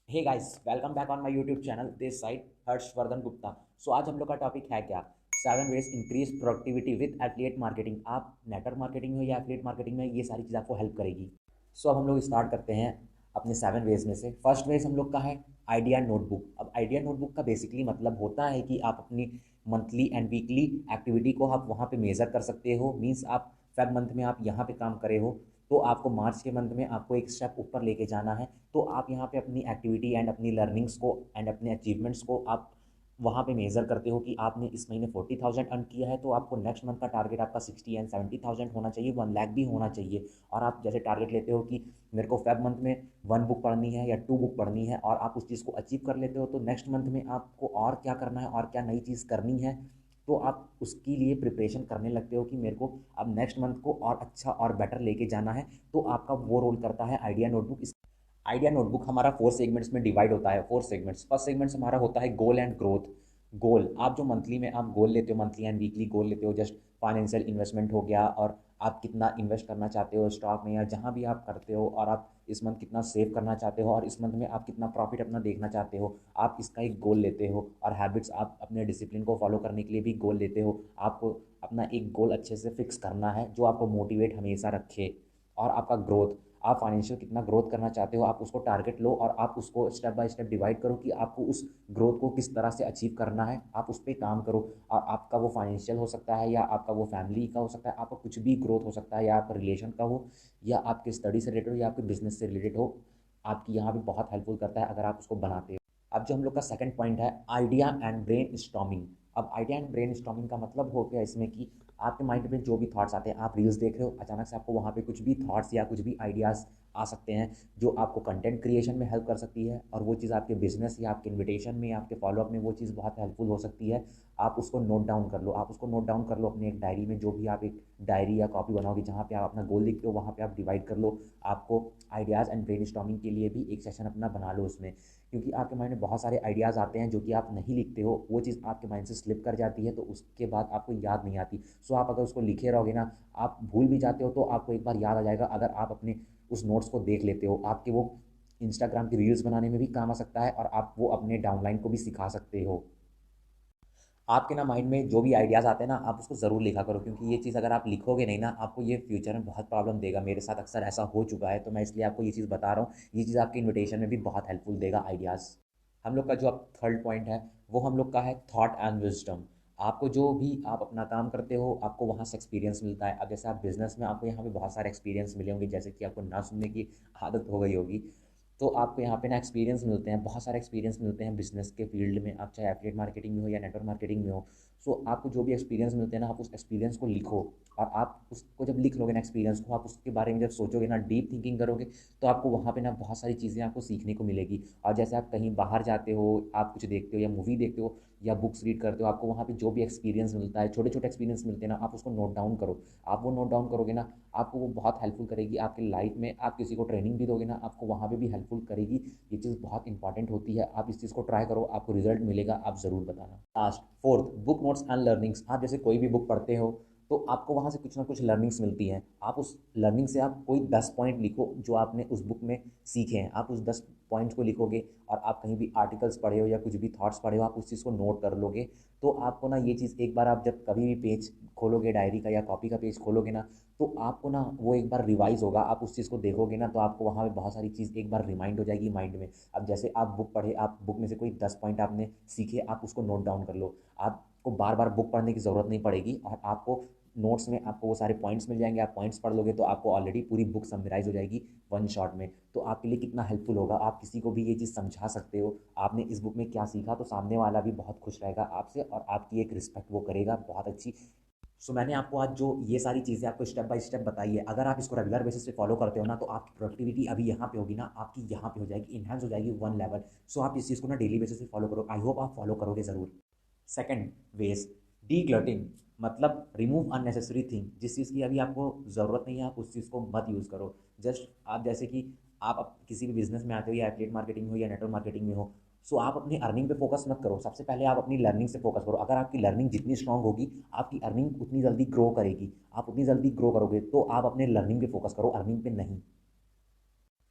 Hey guys, welcome back on my YouTube channel this side Harshvardhan Gupta. So आज हम लोग का टॉपिक है क्या, 7 ways increase productivity with affiliate marketing. आप नेटवर्क मार्केटिंग में हो या एफिलिएट मार्केटिंग में, ये सारी चीज़ आपको हेल्प करेगी। सो अब हम लोग स्टार्ट करते हैं अपने 7 वेज में से। फर्स्ट वेज हम लोग का है आइडिया नोटबुक। अब आइडिया नोटबुक का बेसिकली मतलब होता है कि आप अपनी मंथली एंड वीकली एक्टिविटी को आप वहाँ पे मेज़र कर सकते हो। मीन्स आप फेब मंथ में आप यहाँ पे काम करे हो, तो आपको मार्च के मंथ में आपको एक स्टेप ऊपर लेके जाना है। तो आप यहाँ पे अपनी एक्टिविटी एंड अपनी लर्निंग्स को एंड अपने अचीवमेंट्स को आप वहाँ पे मेज़र करते हो कि आपने इस महीने 40,000 अर्न किया है, तो आपको नेक्स्ट मंथ का टारगेट आपका 60 एंड 70,000 होना चाहिए, 1 लाख भी होना चाहिए। और आप जैसे टारगेट लेते हो कि मेरे को फेब मंथ में 1 बुक पढ़नी है या 2 बुक पढ़नी है, और आप उस चीज़ को अचीव कर लेते हो, तो नेक्स्ट मंथ में आपको और क्या करना है और क्या नई चीज़ करनी है, तो आप उसके लिए प्रिपरेशन करने लगते हो कि मेरे को अब नेक्स्ट मंथ को और अच्छा और बेटर लेके जाना है। तो आपका वो रोल करता है आइडिया नोटबुक। आइडिया नोटबुक हमारा 4 सेगमेंट्स में डिवाइड होता है। 4 सेगमेंट्स, फर्स्ट सेगमेंट्स हमारा होता है गोल एंड ग्रोथ। गोल, आप जो मंथली में आप गोल लेते हो, मंथली एंड वीकली गोल लेते हो, जस्ट फाइनेंशियल इन्वेस्टमेंट हो गया, और आप कितना इन्वेस्ट करना चाहते हो स्टॉक में या जहाँ भी आप करते हो, और आप इस मंथ कितना सेव करना चाहते हो, और इस मंथ में आप कितना प्रॉफिट अपना देखना चाहते हो, आप इसका एक गोल लेते हो। और हैबिट्स, आप अपने डिसिप्लिन को फॉलो करने के लिए भी गोल लेते हो। आपको अपना एक गोल अच्छे से फिक्स करना है जो आपको मोटिवेट हमेशा रखे। और आपका ग्रोथ, आप फाइनेंशियल कितना ग्रोथ करना चाहते हो, आप उसको टारगेट लो और आप उसको स्टेप बाय स्टेप डिवाइड करो कि आपको उस ग्रोथ को किस तरह से अचीव करना है, आप उस पर काम करो। और आपका वो फाइनेंशियल हो सकता है, या आपका वो फैमिली का हो सकता है, आपका कुछ भी ग्रोथ हो सकता है, या आपका रिलेशन का हो, या आपके स्टडी से रिलेटेड हो, या आपके बिजनेस से रिलेटेड हो। आपकी यहाँ पे बहुत हेल्पफुल करता है अगर आप उसको बनाते हो। अब जो हम लोग का सेकंड पॉइंट है आइडिया एंड ब्रेन स्टॉर्मिंग। अब आइडिया एंड ब्रेन स्टॉर्मिंग का मतलब हो गया इसमें कि आपके माइंड में जो भी थॉट्स आते हैं, आप रील्स देख रहे हो, अचानक से आपको वहाँ पे कुछ भी थॉट्स या कुछ भी आइडियाज़ आ सकते हैं जो आपको कंटेंट क्रिएशन में हेल्प कर सकती है, और वो चीज़ आपके बिजनेस या आपके इन्विटेशन में या आपके फॉलोअप में वो चीज़ बहुत हेल्पफुल हो सकती है। आप उसको नोट डाउन कर लो, आप उसको नोट डाउन कर लो अपनी एक डायरी में। जो भी आप एक डायरी या कॉपी बनाओगे जहाँ पे आप अपना गोल लिखते हो, वहाँ पे आप डिवाइड कर लो। आपको आइडियाज़ एंड ब्रेन स्टॉर्मिंग के लिए भी एक सेशन अपना बना लो उसमें, क्योंकि आपके माइंड में बहुत सारे आइडियाज़ आते हैं जो कि आप नहीं लिखते हो, वो चीज़ आपके माइंड से स्लिप कर जाती है, तो उसके बाद आपको याद नहीं आती। सो आप अगर उसको लिखे रहोगे ना, आप भूल भी जाते हो तो आपको एक बार याद आ जाएगा अगर आप अपने उस नोट्स को देख लेते हो। आपके वो इंस्टाग्राम की रील्स बनाने में भी काम आ सकता है, और आप वो अपने डाउनलाइन को भी सिखा सकते हो। आपके ना माइंड में जो भी आइडियाज़ आते हैं ना, आप उसको ज़रूर लिखा करो, क्योंकि ये चीज़ अगर आप लिखोगे नहीं ना, आपको ये फ्यूचर में बहुत प्रॉब्लम देगा। मेरे साथ अक्सर ऐसा हो चुका है, तो मैं इसलिए आपको ये चीज़ बता रहा हूँ। ये चीज़ आपके इन्विटेशन में भी बहुत हेल्पफुल देगा आइडियाज़। हम लोग का जो अब थर्ड पॉइंट है, वो हम लोग का है थॉट एंड विजडम। आपको जो भी आप अपना काम करते हो, आपको वहाँ से एक्सपीरियंस मिलता है। अब जैसे आप बिजनेस में, आपको यहाँ पे बहुत सारे एक्सपीरियंस मिले होंगे, जैसे कि आपको ना सुनने की आदत हो गई होगी, तो आपको यहाँ पे ना एक्सपीरियंस मिलते हैं, बहुत सारे एक्सपीरियंस मिलते हैं बिजनेस के फील्ड में। आप चाहे एफिलिएट मार्केटिंग में हो या नेटवर्क मार्केटिंग में हो, सो आपको जो भी एक्सपीरियंस मिलते हैं ना, आप उस एक्सपीरियंस को लिखो। और आप उसको जब लिख लोगे ना एक्सपीरियंस को, आप उसके बारे में जब सोचोगे ना, डीप थिंकिंग करोगे, तो आपको वहाँ पे ना बहुत सारी चीज़ें आपको सीखने को मिलेगी। और जैसे आप कहीं बाहर जाते हो, आप कुछ देखते हो या मूवी देखते हो या बुक्स रीड करते हो, आपको वहाँ पे जो भी एक्सपीरियंस मिलता है, छोटे छोटे एक्सपीरियंस मिलते हैं ना, आप उसको नोट डाउन करो। आप वो नोट डाउन करोगे ना, आपको वो बहुत हेल्पफुल करेगी आपकी लाइफ में। आप किसी को ट्रेनिंग भी दोगे ना, आपको वहाँ पे भी हेल्पफुल करेगी। ये चीज़ बहुत इंपॉर्टेंट होती है। आप इस चीज़ को ट्राई करो, आपको रिजल्ट मिलेगा, आप ज़रूर बताना। Last fourth, book notes and learnings. आप जैसे कोई भी बुक पढ़ते हो, तो आपको वहाँ से कुछ ना कुछ लर्निंग्स मिलती हैं। आप उस लर्निंग से आप कोई 10 पॉइंट लिखो जो आपने उस बुक में सीखे हैं। आप उस 10 पॉइंट्स को लिखोगे, और आप कहीं भी आर्टिकल्स पढ़े हो या कुछ भी थॉट्स पढ़े हो, आप उस चीज़ को नोट कर लोगे। तो आपको ना ये चीज़ एक बार आप जब कभी भी पेज खोलोगे, डायरी का या कॉपी का पेज खोलोगे ना, तो आपको ना वो एक बार रिवाइज होगा। आप उस चीज़ को देखोगे ना, तो आपको वहाँ पे बहुत सारी चीज़ एक बार रिमाइंड हो जाएगी माइंड में। अब जैसे आप बुक पढ़े, आप बुक में से कोई 10 पॉइंट आपने सीखे, आप उसको नोट डाउन कर लो। आपको बार बार बुक पढ़ने की ज़रूरत नहीं पड़ेगी, और आपको नोट्स में आपको वो सारे पॉइंट्स मिल जाएंगे। आप पॉइंट्स पढ़ लोगे तो आपको ऑलरेडी पूरी बुक समराइज हो जाएगी 1 शॉट में। तो आपके लिए कितना हेल्पफुल होगा। आप किसी को भी ये चीज़ समझा सकते हो, आपने इस बुक में क्या सीखा, तो सामने वाला भी बहुत खुश रहेगा आपसे, और आपकी एक रिस्पेक्ट वो करेगा बहुत अच्छी। सो मैंने आपको आज जो ये सारी चीज़ें आपको स्टेप बाय स्टेप बताई है, अगर आप इसको रेगुलर बेसिस पे फॉलो करते हो ना, तो आपकी प्रोडक्टिविटी अभी यहाँ पे होगी ना, आपकी यहाँ पे हो जाएगी, इन्हांस हो जाएगी 1 लेवल। सो आप इस चीज़ को ना डेली बेसिस पे फॉलो करो। आई होप आप फॉलो करोगे ज़रूर। Second ways, decluttering. मतलब रिमूव अननेसेसरी थिंग। जिस चीज़ की अभी आपको ज़रूरत नहीं है, आप उस चीज़ को मत यूज़ करो। जस्ट आप जैसे कि आप किसी भी बिजनेस में आते हो, या एफिलिएट मार्केटिंग में हो या नेटवर्क मार्केटिंग में हो, सो आप अपनी अर्निंग पे फोकस मत करो। सबसे पहले आप अपनी लर्निंग से फोकस करो। अगर आपकी लर्निंग जितनी स्ट्रांग होगी, आपकी अर्निंग उतनी जल्दी ग्रो करेगी। आप उतनी जल्दी ग्रो करोगे, तो आप अपने लर्निंग पे फोकस करो, अर्निंग पे नहीं।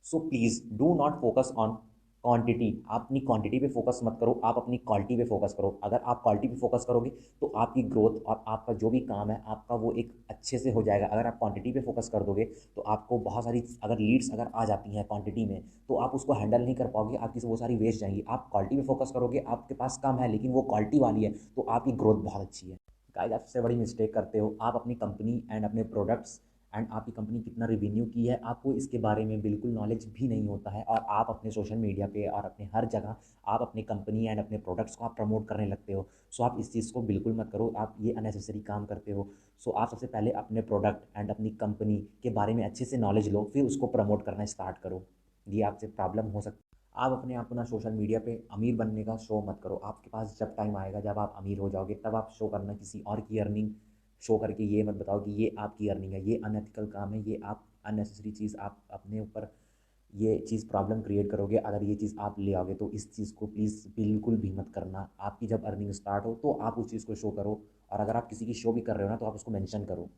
So please do not focus on quantity, आप अपनी क्वांटिटी पे फोकस मत करो, आप अपनी क्वालिटी पे फोकस करो। अगर आप क्वालिटी पे फोकस करोगे तो आपकी ग्रोथ और आपका जो भी काम है आपका वो एक अच्छे से हो जाएगा। अगर आप क्वांटिटी पे फोकस कर दोगे तो आपको बहुत सारी अगर लीड्स अगर आ जाती हैं क्वांटिटी में तो आप उसको हैंडल नहीं कर पाओगे, आपकी से वो सारी वेस्ट जाएंगी। आप क्वालिटी पे फोकस करोगे, आपके पास कम है लेकिन वो क्वालिटी वाली है तो आपकी ग्रोथ बहुत अच्छी है। गाइस आप सबसे बड़ी मिस्टेक करते हो, आप अपनी कंपनी एंड अपने प्रोडक्ट्स एंड आपकी कंपनी कितना रिवेन्यू की है आपको इसके बारे में बिल्कुल नॉलेज भी नहीं होता है, और आप अपने सोशल मीडिया पे और अपने हर जगह आप अपनी कंपनी एंड अपने प्रोडक्ट्स को आप प्रमोट करने लगते हो। सो आप इस चीज़ को बिल्कुल मत करो, आप ये अननेसेसरी काम करते हो। सो आप सबसे पहले अपने प्रोडक्ट एंड अपनी कंपनी के बारे में अच्छे से नॉलेज लो, फिर उसको प्रमोट करना स्टार्ट करो। ये आपसे प्रॉब्लम हो सकती है। आप अपने आप को ना सोशल मीडिया पे अमीर बनने का शो मत करो। आपके पास जब टाइम आएगा, जब आप अमीर हो जाओगे, तब आप शो करना किसी और की अर्निंग शो करके ये मत बताओ कि ये आपकी अर्निंग है। ये अनएथिकल काम है, ये आप अननेसेसरी चीज़ आप अपने ऊपर ये चीज़ प्रॉब्लम क्रिएट करोगे। अगर ये चीज़ आप ले आओगे तो इस चीज़ को प्लीज़ बिल्कुल भी मत करना। आपकी जब अर्निंग स्टार्ट हो तो आप उस चीज़ को शो करो, और अगर आप किसी की शो भी कर रहे हो ना तो आप उसको मेंशन करो।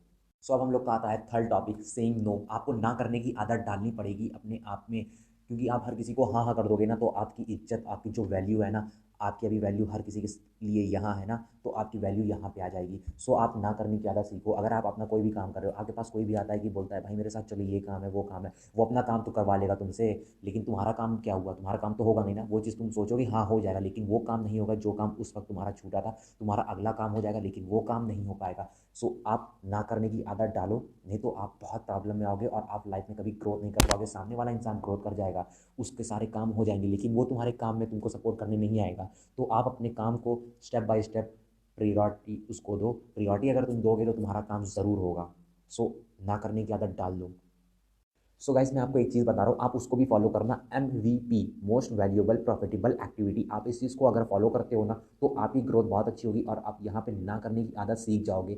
सो अब हम लोग का आता है थर्ड टॉपिक, सेइंग नो। आपको ना करने की आदत डालनी पड़ेगी अपने आप में, क्योंकि आप हर किसी को हाँ हाँ कर दोगे ना तो आपकी इज्जत, आपकी जो वैल्यू है ना, आपकी अभी वैल्यू हर किसी के लिए यहाँ है ना, तो आपकी वैल्यू यहाँ पे आ जाएगी। सो आप ना करने की आदत सीखो। अगर आप अपना कोई भी काम कर रहे हो, आपके पास कोई भी आता है कि बोलता है भाई मेरे साथ चलो ये काम है वो काम है, वो अपना काम तो करवा लेगा तुमसे, लेकिन तुम्हारा काम क्या हुआ, तुम्हारा काम तो होगा नहीं ना। वो चीज़ तुम सोचोगे हाँ हो जाएगा, लेकिन वो काम नहीं होगा जो काम उस वक्त तुम्हारा छूटा था। तुम्हारा अगला काम हो जाएगा लेकिन वो काम नहीं हो पाएगा। सो आप ना करने की आदत डालो, नहीं तो आप बहुत प्रॉब्लम में आओगे और आप लाइफ में कभी ग्रोथ नहीं कर पाओगे। सामने वाला इंसान ग्रोथ कर जाएगा, उसके सारे काम हो जाएंगे, लेकिन वो तुम्हारे काम में तुमको सपोर्ट करने नहीं आएगा। तो आप अपने काम को स्टेप बाय स्टेप प्रियोरिटी उसको दो। प्रियोरिटी अगर तुम दोगे तो तुम्हारा काम ज़रूर होगा। सो ना करने की आदत डाल दो। सो गाइस मैं आपको एक चीज़ बता रहा हूँ, आप उसको भी फॉलो करना। MVP, most valuable profitable activity, आप इस चीज़ को अगर फॉलो करते हो ना तो आपकी ग्रोथ बहुत अच्छी होगी, और आप यहाँ पे ना करने की आदत सीख जाओगे।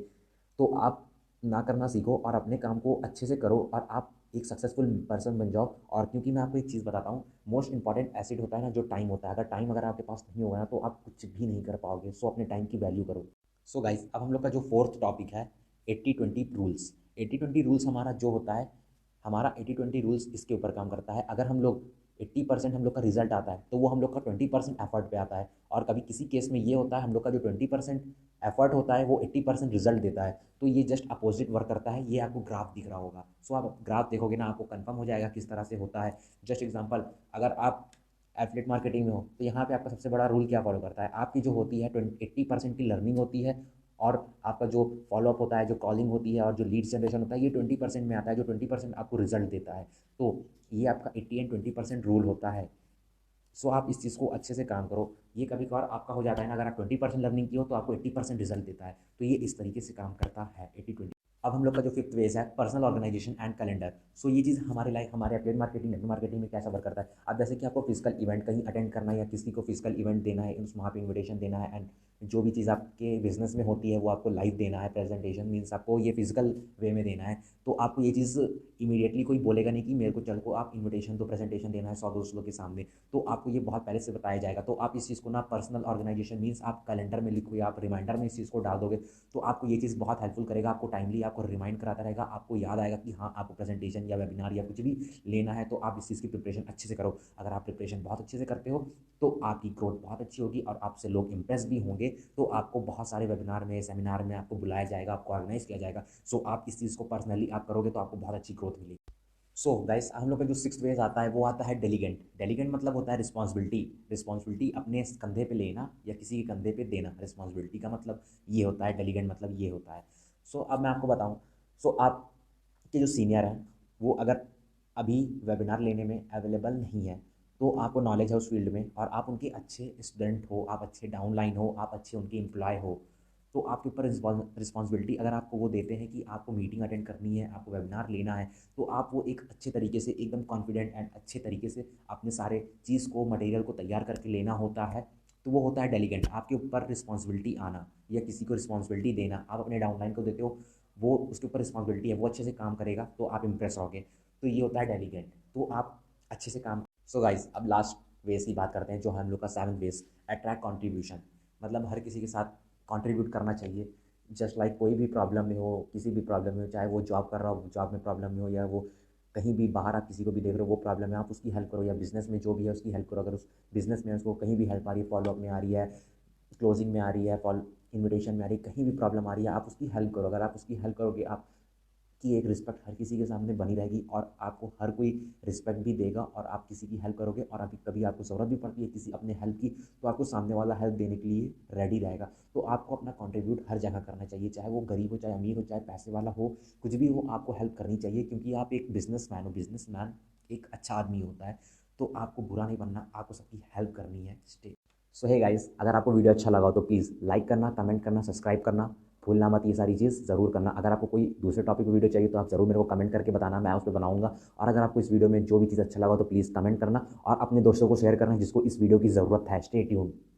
तो आप ना करना सीखो और अपने काम को अच्छे से करो, और आप एक सक्सेसफुल पर्सन बन जाओ। और क्योंकि मैं आपको एक चीज़ बताता हूँ, मोस्ट इंपॉर्टेंट एसिड होता है ना जो टाइम होता है, अगर टाइम अगर आपके पास नहीं होगा ना तो आप कुछ भी नहीं कर पाओगे। सो अपने टाइम की वैल्यू करो। सो गाइस अब हम लोग का जो फोर्थ टॉपिक है 80-20 रूल्स। 80-20 रूल्स हमारा जो होता है, हमारा 80-20 रूल्स इसके ऊपर काम करता है। अगर हम लोग 80% हम लोग का रिजल्ट आता है तो वो हम लोग का 20% एफर्ट पे आता है, और कभी किसी केस में ये होता है हम लोग का जो 20% एफर्ट होता है वो 80% रिजल्ट देता है। तो ये जस्ट अपोजिट वर्क करता है। ये आपको ग्राफ दिख रहा होगा। सो आप ग्राफ देखोगे ना आपको कंफर्म हो जाएगा किस तरह से होता है। जस्ट एग्जांपल, अगर आप एफिलिएट मार्केटिंग में हो तो यहाँ पे आपका सबसे बड़ा रूल क्या फॉलो करता है, आपकी जो होती है 80% की लर्निंग होती है, और आपका जो फॉलोअप होता है, जो कॉलिंग होती है और जो लीड जनरेशन होता है, ये 20% में आता है, जो 20% आपको रिजल्ट देता है। तो ये आपका 80 एंड 20% रूल होता है। सो आप इस चीज़ को अच्छे से काम करो। ये कभी कभार आपका हो जाता है ना, अगर आप 20% लर्निंग की हो तो आपको 80% रिजल्ट देता है। तो ये इस तरीके से काम करता है 80-20। अब हम लोग का जो फिफ्थ वेज है पर्सनल ऑर्गेनाइजेशन एंड कैलेंडर। सो ये चीज़ हमारे लाइफ हमारे एफिलिएट मार्केटिंग नेटवर्क मार्केटिंग में कैसा वर्क करता है। अब जैसे कि आपको फिजिकल इवेंट कहीं अटेंड करना है या किसी को फिजिकल इवेंट देना है, उस वहाँ पे इन्विटेशन देना है, एंड जो भी चीज़ आपके बिजनेस में होती है वो आपको लाइव देना है, प्रेजेंटेशन मीन्स आपको ये फिजिकल वे में देना है। तो आपको ये चीज़ इमीडिएटली कोई बोलेगा नहीं कि मेरे को चल को आप इन्विटेशन दो, प्रेजेंटेशन देना है 100-200 के सामने। तो आपको ये बहुत पहले से बताया जाएगा। तो आप इस चीज़ को ना पर्सनल ऑर्गेनाइजेशन मीन्स आप कैलेंडर में लिखो या आप रिमाइंडर में इस चीज़ को डाल दोगे तो आपको ये चीज़ बहुत हेल्पफुल करेगा। आपको टाइमली आपको रिमाइंड कराता रहेगा, आपको याद आएगा कि हाँ आपको प्रेजेंटेशन या वेबिनार या कुछ भी लेना है, तो आप इस चीज़ की प्रिपरेशन अच्छे से करो। अगर आप प्रिपरेशन बहुत अच्छे से करते हो तो आपकी ग्रोथ बहुत अच्छी होगी और आपसे लोग इंप्रेस भी होंगे। तो आपको बहुत सारे वेबिनार में, सेमिनार में आपको बुलाया जाएगा, आपको ऑर्गेनाइज किया जाएगा। सो आप इस चीज़ को पर्सनली आप करोगे तो आपको बहुत अच्छी ग्रोथ मिलेगी। सो गाइस हम लोग का जो सिक्स्थ वेज आता है वो आता है डेलीगेंट। डेलीगेंट मतलब होता है रिस्पॉन्सिबिलिटी। रिस्पॉन्सिबिलिटी अपने कंधे पे लेना या किसी के कंधे पे देना, रिस्पॉन्सिबिलिटी का मतलब ये होता है। डेलीगेंट मतलब ये होता है। सो अब मैं आपको बताऊं, सो आपके जो सीनियर हैं वो अगर अभी वेबिनार लेने में अवेलेबल नहीं है, तो आपको नॉलेज है उस फील्ड में और आप उनके अच्छे स्टूडेंट हो, आप अच्छे डाउनलाइन हो, आप अच्छे उनके एम्प्लॉय हो, तो आपके ऊपर रिस्पॉन्सिबिलिटी अगर आपको वो देते हैं कि आपको मीटिंग अटेंड करनी है, आपको वेबिनार लेना है, तो आप वो एक अच्छे तरीके से एकदम कॉन्फिडेंट एंड अच्छे तरीके से अपने सारे चीज़ को, मटेरियल को तैयार करके लेना होता है। तो वो होता है डेलीगेंट। आपके ऊपर रिस्पॉन्सिबिलिटी आना या किसी को रिस्पॉन्सिबिलिटी देना, आप अपने डाउनलाइन को देते हो, वो उसके ऊपर रिस्पॉन्सिबिलिटी है, वो अच्छे से काम करेगा तो आप इंप्रेस रहोगे। तो ये होता है डेलीगेंट। तो आप अच्छे से काम। सो गाइस अब लास्ट वेज की बात करते हैं जो हम लोग का सेवंथ वेज, अट्रैक्ट कॉन्ट्रीब्यूशन। मतलब हर किसी के साथ कंट्रीब्यूट करना चाहिए। जस्ट लाइक कोई भी प्रॉब्लम में हो, किसी भी प्रॉब्लम में हो, चाहे वो जॉब कर रहा हो, जॉब में प्रॉब्लम में हो, या वो कहीं भी बाहर आप किसी को भी देख रहे हो वो प्रॉब्लम है, आप उसकी हेल्प करो, या बिजनेस में जो भी है उसकी हेल्प करो। अगर उस बिजनेस में उसको कहीं भी हेल्प आ रही है, फॉलोअप में आ रही है, क्लोजिंग में आ रही है, फॉल इन्विटेशन में आ रही है, कहीं भी प्रॉब्लम आ रही है, आप उसकी हेल्प करो। अगर आप उसकी हेल्प करोगे, आप की एक रिस्पेक्ट हर किसी के सामने बनी रहेगी और आपको हर कोई रिस्पेक्ट भी देगा। और आप किसी की हेल्प करोगे और अभी कभी आपको ज़रूरत भी पड़ती है किसी अपने हेल्प की, तो आपको सामने वाला हेल्प देने के लिए रेडी रहेगा। तो आपको अपना कंट्रीब्यूट हर जगह करना चाहिए, चाहे वो गरीब हो, चाहे अमीर हो, चाहे पैसे वाला हो, कुछ भी हो, आपको हेल्प करनी चाहिए, क्योंकि आप एक बिजनेसमैन हो। बिजनेसमैन एक अच्छा आदमी होता है, तो आपको बुरा नहीं बनना, आपको सबकी हेल्प करनी है। स्टे सो हे गाइस, अगर आपको वीडियो अच्छा लगा हो तो प्लीज़ लाइक करना, कमेंट करना, सब्सक्राइब करना भूलना मत। ये सारी चीज़ ज़रूर करना। अगर आपको कोई दूसरे टॉपिक पे वीडियो चाहिए तो आप ज़रूर मेरे को कमेंट करके बताना, मैं उस पर बनाऊंगा। और अगर आपको इस वीडियो में जो भी चीज़ अच्छा लगा तो प्लीज़ कमेंट करना और अपने दोस्तों को शेयर करना जिसको इस वीडियो की ज़रूरत है। Stay tuned.